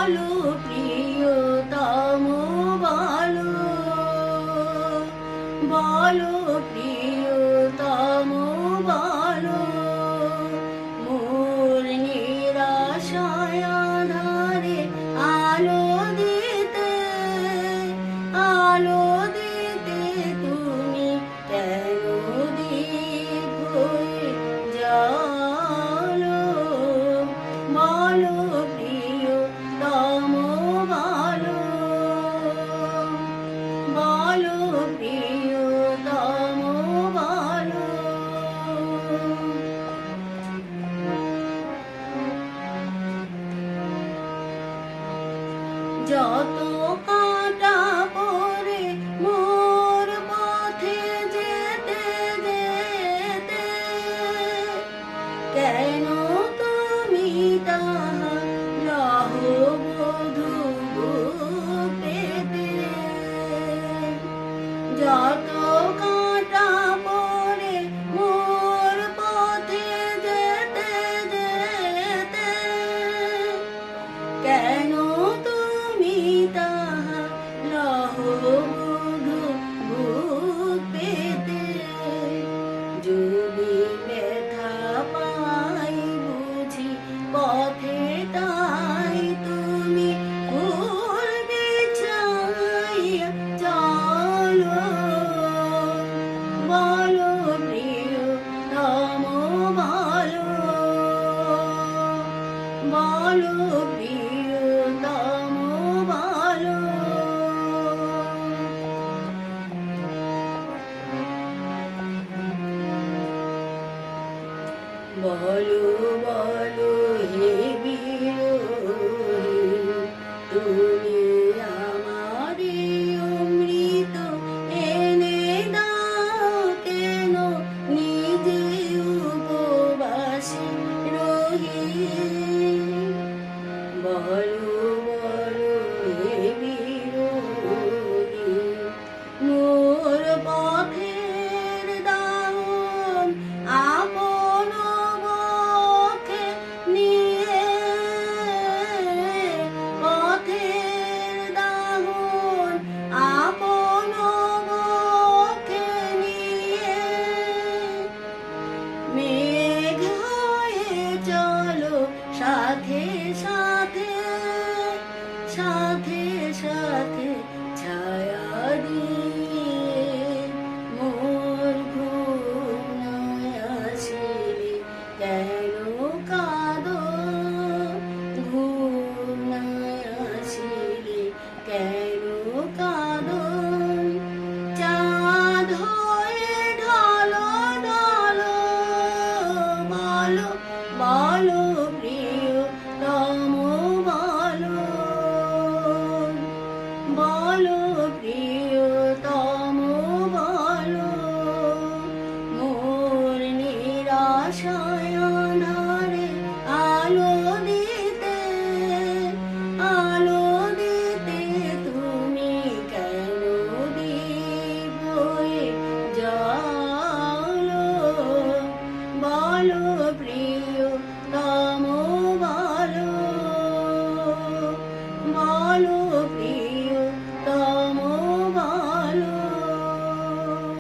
বলো প্রিয়তম বলো, বলো প্রিয়তম বলো, মোর নিরাশায় আঁধারে আলো দিতে, আলো দিতে তুমি কেন দীপ হয়ে জ্বালো, বলো প্রিয়তম বলো, বলো প্রিয়তম বলো। যত কাঁটা পড়ে মোর পথে যেতে যেতে, কেন তুমি তাহা লহো বধূ পেতে, যত কাঁটা পড়ে মোর পথে যেতে যেতে, কেন তুমি তাহা লহো বধূ পেতে, যদি ব্যথা পাই বুঝি পথে তাই তুমি ফুল বিছাইয়া চলো, বলো প্রিয়তম বলো, বলো প্রিয়তম বলো। বলো বলো হে বিরোহী, তুমি আমারে অমৃত এনে দাও কেন নিজে উপবাসে রহি, বলো বলো হে বিরোহী, মোর পথের দাহন আপন বক্ষে নিয়ে, পথের দাহন আপন বক্ষে নিয়ে, মেঘ হয়ে চলো সাথে সাথে, সাথে সাথে ছায়া দিয়ে, মোর ঘুম নাই আসিলে কেন কাঁদো, ঘুম নাই আসিলে কেন কাঁদো, চাঁদ হয়ে ঢালো ঢালো, বলো বলো প্রিয়তম বলো, বলো প্রিয়তম বলো, মোর নিরাশায়